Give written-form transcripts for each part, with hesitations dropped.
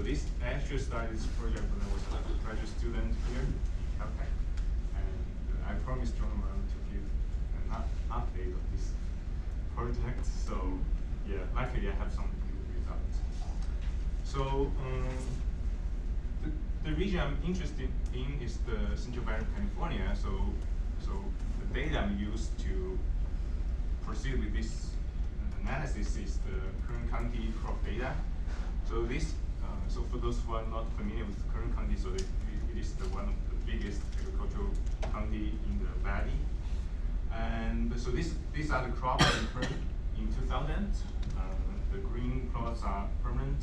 this I actually started this project when I was a graduate student here in Caltech, and I promised John to give an update of this project. So yeah, luckily I have some good results. So the region I'm interested in is the Central Valley of California. So the data I'm used to proceed with this analysis is the Kern County crop data. So this, so for those who are not familiar with Kern County, so it is one of the biggest agricultural county in the valley. And so these are the crops occurred in 2000. The green plots are permanent,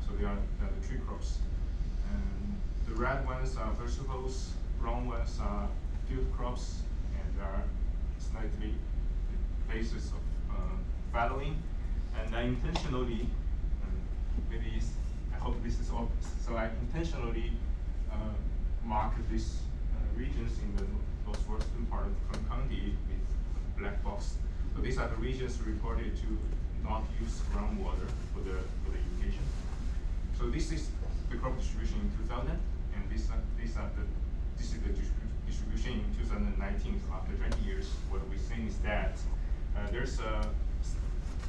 so they are the tree crops. And the red ones are vegetables, brown ones are field crops, and there are slightly phases of fallowing. And I intentionally, I hope this is obvious. So I intentionally marked these regions in the northwestern part of Kern County with black box. So these are the regions reported to not use groundwater for the irrigation. So this is the crop distribution in 2000, and this is the distribution in 2019. So after 20 years, what we're seeing is that there's a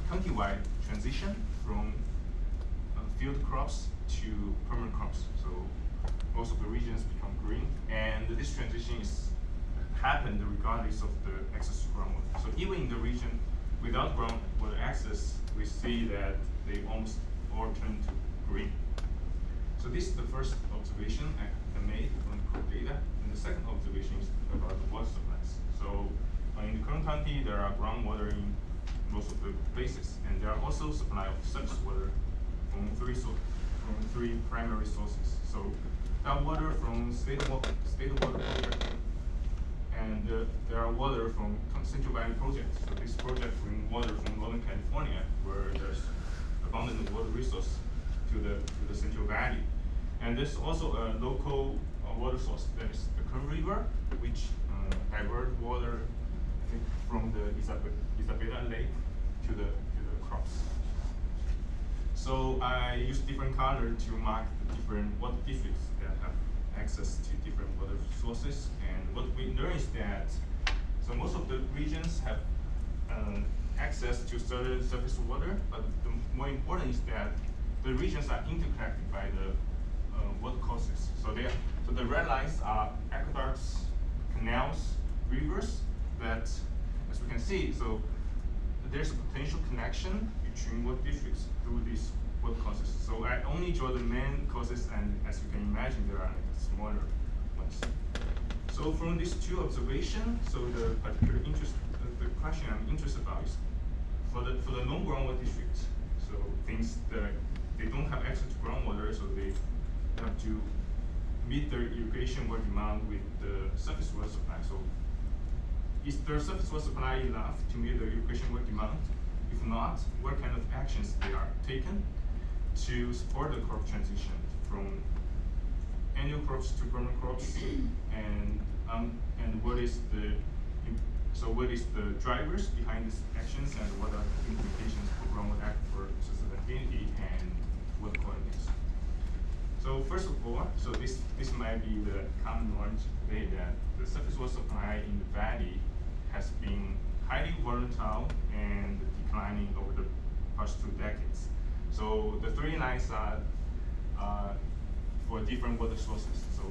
county-wide transition from field crops to permanent crops. So most of the regions become green, and this transition is happened regardless of the access to groundwater. So even in the region without groundwater access, we see that they almost all turn to green. So this is the first observation I made from crop data, and the second observation is about the water supplies. So in the Kern County, there are groundwater in most of the places, and there are also supply of surface water from three primary sources. So that water from state water project, and there are water from Central Valley project. So this project brings water from Northern California, where there's abundant water resource to the Central Valley. And there's also a local water source, that is the Kern River, which divert water, I think, from the Isabella Lake to the crops. So I use different color to mark the different water districts that have access to different water sources. And what we learn is that, so most of the regions have access to certain surface water, but the more important is that the regions are interconnected by the water courses. So the red lines are aqueducts, canals, rivers that, as we can see, so there's a potential connection between water districts through these water courses. So I only draw the main courses, and as you can imagine, there are smaller ones. So from these two observations, so the particular interest, the question I'm interested about is for the non-groundwater districts. So things that they don't have access to groundwater, so they have to meet their irrigation water demand with the surface water supply. So is their surface water supply enough to meet the irrigation water demand? If not, what kind of actions they are taken to support the crop transition from annual crops to permanent crops, and what is the drivers behind these actions, and what are the implications for groundwater aquifer sustainability and water quality? So first of all, so this might be the common knowledge today that the surface water supply in the valley has been highly volatile and declining over the past 2 decades. So the 3 lines are for different water sources. So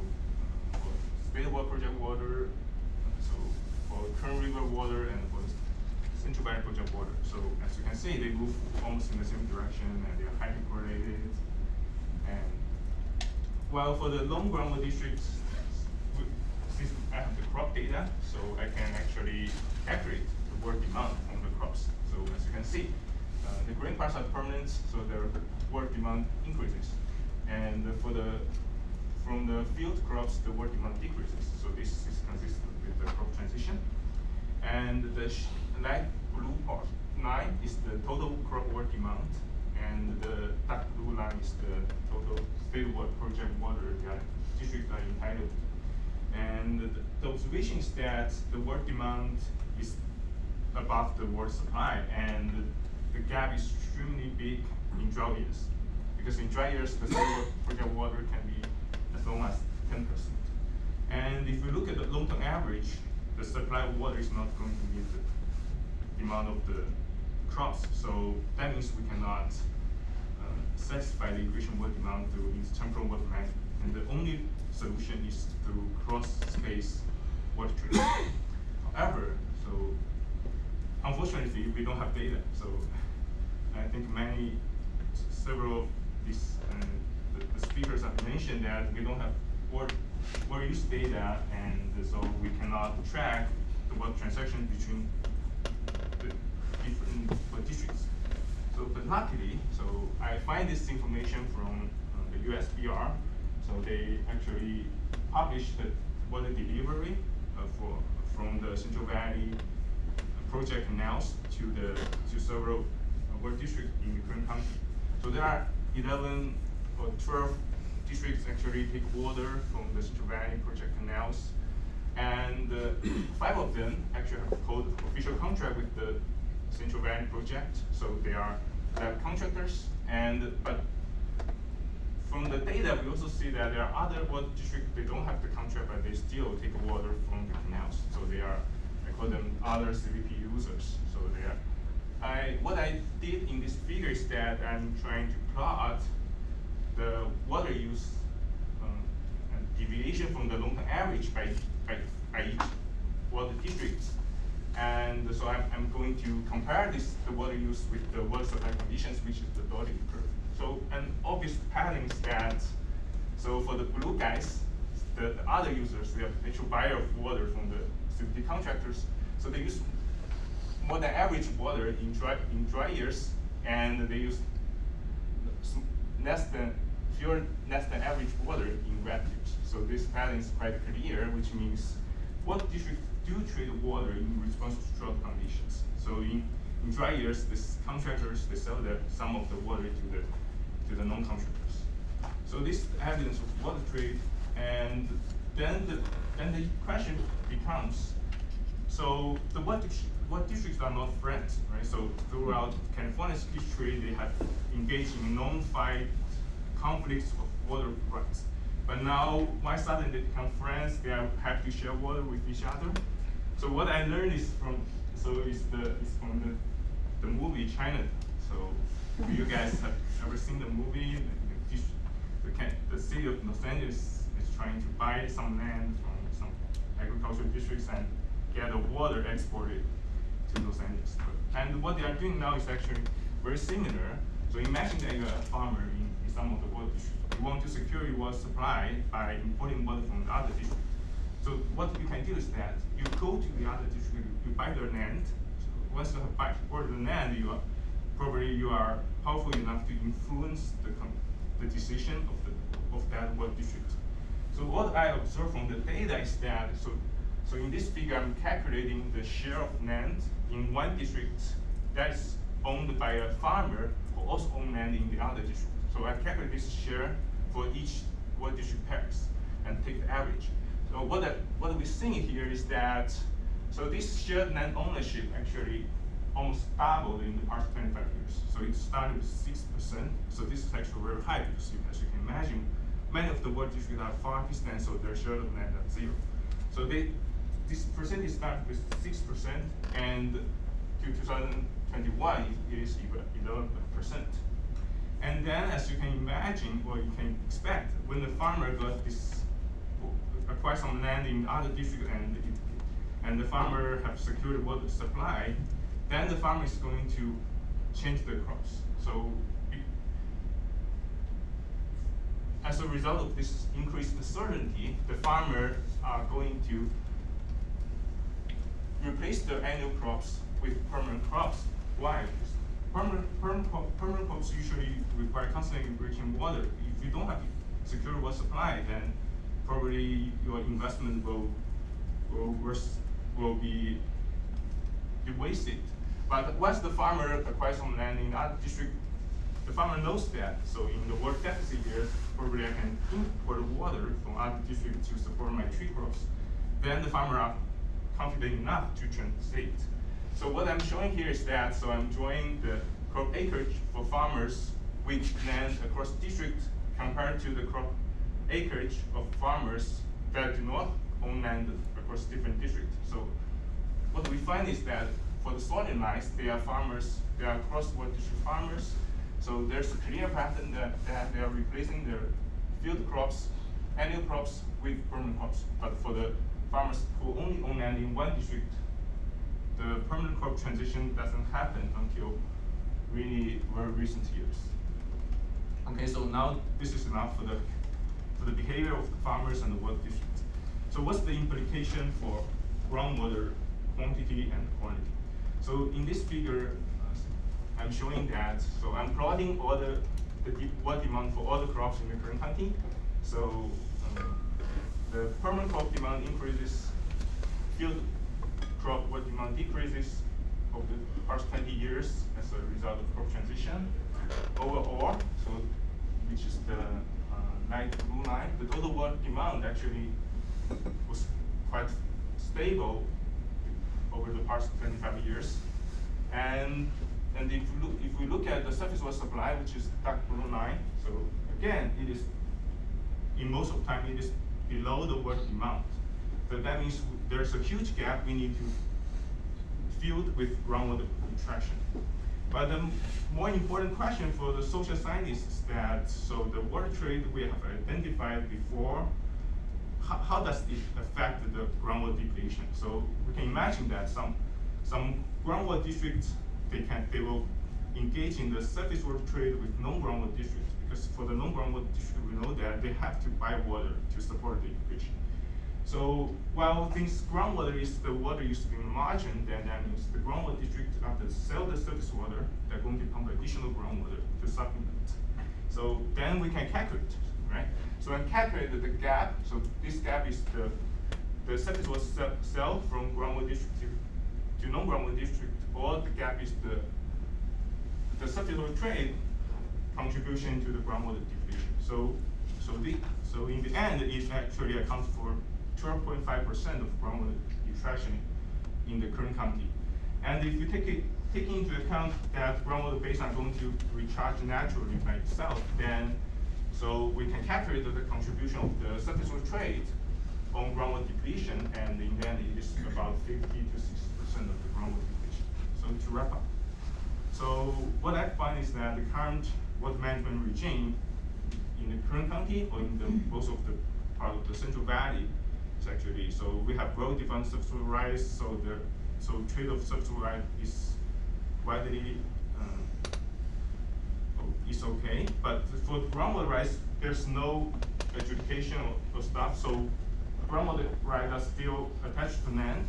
for state water project water, so for Kern River water, and for Central Valley project water. So as you can see, they move almost in the same direction, and they are highly correlated. And while for the long groundwater districts, since I have the crop data, so I can actually calculate the water demand from the crops. So as you can see, the green parts are permanent, so their water demand increases. And from the field crops, the water demand decreases. So this is consistent with the crop transition. And the light blue part line is the total crop water demand, and the dark blue line is the total state water project water that districts are entitled to. And the observation is that the water demand is above the water supply, and the gap is extremely big in drought years, because in dry years, the project water can be as low as 10%. And if you look at the long-term average, the supply of water is not going to meet the demand of the crops. So that means we cannot satisfy the irrigation water demand through temporal water management. And the only solution is through cross-space water treatment. However, so unfortunately, we don't have data. So I think several of these the speakers have mentioned that we don't have water use data, and so we cannot track the water transaction between the different districts. So, but luckily, so I find this information from the USBR. So they actually published the water delivery from the Central Valley project canals to several water districts in the current country. So there are 11 or 12 districts actually take water from the Central Valley project canals, and 5 of them actually have official contract with the Central Valley project. So they are contractors, but from the data, we also see that there are other water districts, they don't have the contract, but they still take water from the canals. So they are, I call them other CVP users. So they are, what I did in this figure is that I'm trying to plot the water use and deviation from the long-term average by each water district. And so I'm going to compare the water use with the water supply conditions, which is the dotted curve. So an obvious pattern is that, so for the blue guys, the other users, they are potential buyer of water from the CVT contractors. So they use more than average water in dry years, and they use less than average water in wet years. So this pattern is quite clear, which means what districts do trade water in response to drought conditions. So in dry years, the contractors, they sell some of the water to the non-contractors. So this evidence of water trade, and then the question becomes, so what districts are not friends, right? So throughout California's history, they have engaged in non-fight conflicts of water rights. But now, why suddenly they become friends? They are happy to share water with each other. So what I learned is from the movie China. So if you guys have ever seen the movie, the city of Los Angeles is trying to buy some land from some agricultural districts and get the water exported to Los Angeles. And what they are doing now is actually very similar. So imagine that you're a farmer in some of the water districts. You want to secure your water supply by importing water from the other district. So what you can do is that you go to the other district, you buy their land. So once you have bought the land, you are powerful enough to influence the decision of that water district. So what I observe from the data is that so in this figure I'm calculating the share of land in one district that's owned by a farmer who also owns land in the other district. So I calculate this share for each water district pairs and take the average. So what we're seeing here is that, so this shared land ownership actually almost doubled in the past 25 years. So it started with 6%. So this is actually very high because as you can imagine, many of the water districts are far distant, so their share of land at 0. So this percentage started with 6%, and to 2021 it is 11%. And then, as you can imagine, or you can expect, when the farmer acquire some land in other districts and the farmer have secured water supply, then the farmer is going to change the crops. So as a result of this increased certainty, the farmer are going to replace their annual crops with permanent crops. Why? Permanent crops usually require constantly enriching water. If you don't have secure water supply, then probably your investment will be wasted. But once the farmer acquires some land in other district, the farmer knows that. So in the water deficit years, probably I can import water from other districts to support my tree crops. Then the farmer are confident enough to translate. So what I'm showing here is that, so I'm drawing the crop acreage for farmers with land across district compared to the crop acreage of farmers that do not own land across different districts. So what we find is that for the solid lines, they are farmers, they are cross-border district farmers. So there's a clear pattern that they are replacing their field crops, annual crops with permanent crops. But for the farmers who only own land in one district, the permanent crop transition doesn't happen until really very recent years. Okay, so now this is enough for the behavior of the farmers and the water districts. So what's the implication for groundwater quantity and quality? So in this figure, I'm showing that, so I'm plotting all the water demand for all the crops in the current county. So the permanent crop demand increases, field crop water demand decreases over the past 20 years as a result of crop transition. Overall, so which is the light blue line, the total water demand actually was quite stable over the past 25 years. And if we look at the surface water supply, which is dark blue line, so again, it is, in most of the time, it is below the water demand. So that means there's a huge gap we need to fill with groundwater retraction. But the more important question for the social scientists is that, so the water trade we have identified before, how does it affect the groundwater depletion? So we can imagine that some groundwater districts, they will engage in the surface water trade with non-groundwater districts, because for the non-groundwater district, we know that they have to buy water to support the irrigation. So while this groundwater is the water used to be in margin, then that means the groundwater district, after sell the surface water, they're going to pump additional groundwater to supplement. So then we can calculate, right? So I calculated the gap. So this gap is the surface water sell from groundwater district to non-groundwater district, or the gap is the surface water trade contribution to the groundwater depletion. So in the end, it actually accounts for 12.5% of groundwater detraction in the current county. And if you take into account that groundwater basins are going to recharge naturally by itself, then so we can calculate the contribution of the surface water trade on groundwater depletion, and in the end, it is about 50 to 60% of the groundwater depletion. So to wrap up, so what I find is that the current water management regime in the current county, or in the most of the part of the Central Valley, is actually, so we have well-defined surface water rights, so trade of surface water right is widely is okay, but for groundwater rights, there's no adjudication or stuff, so groundwater rights are still attached to land,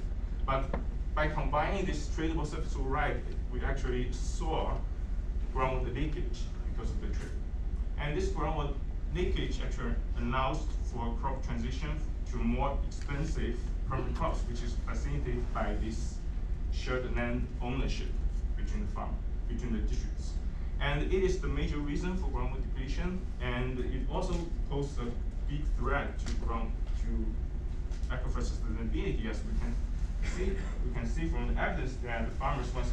but by combining this tradable surface water right, we actually saw groundwater leakage because of the trade. And this groundwater leakage actually allows for crop transition to more expensive permanent crops, which is facilitated by this shared land ownership between the districts. And it is the major reason for groundwater depletion, and it also poses a big threat to aquifer sustainability, as we can see from the evidence that the farmers, once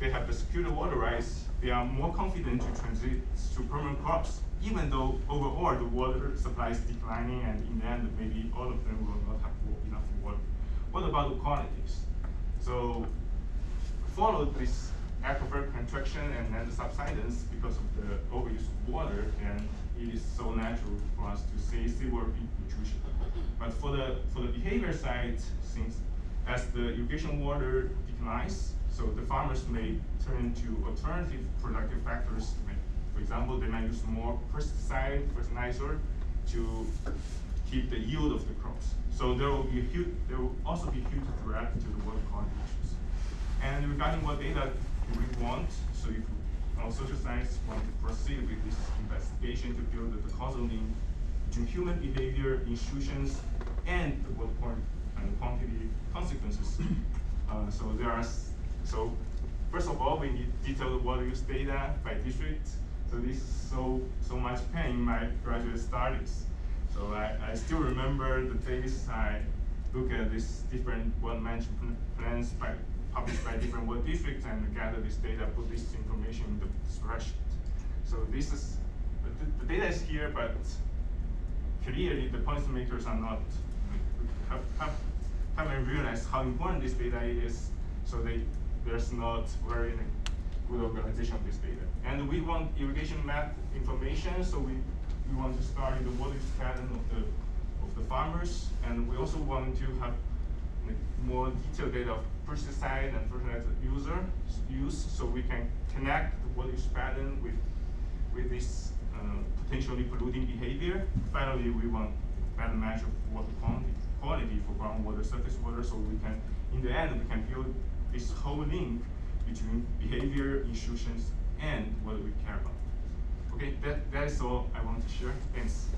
they have the secured water rights, they are more confident to transit to permanent crops, even though overall the water supply is declining, and in the end, maybe all of them will not have enough water. What about the qualities? So follow this aquifer contraction and then the subsidence because of the overuse of water, and it is so natural for us to say seawater intrusion. But for the behavior side, since as the irrigation water declines, so the farmers may turn to alternative productive factors. For example, they might use more pesticide, fertilizer to keep the yield of the crops. So there will also be huge threat to the water quality issues. And regarding what data we want, so if our social scientists want to proceed with this investigation to build the causal link between human behavior, institutions, and the water quality and quantity consequences. So first of all, we need detailed water use data by district. So this is so much pain in my graduate studies. So I still remember the days I look at these different water management plans published by different water districts and gather this data, put this information in the spreadsheet. So this is, the data is here, but clearly the policymakers are not, haven't realized how important this data is, so there's not very good organization of this data. And we want irrigation map information, so we want to start in the water use pattern of the farmers, and we also want to have more detailed data of pesticide and fertilizer use, so we can connect the water use pattern with this potentially polluting behavior. Finally, we want better measure of water quality for groundwater, surface water, so we can, in the end, we can build this whole link between behavior, institutions, and what we care about. Okay, that is all I want to share. Thanks.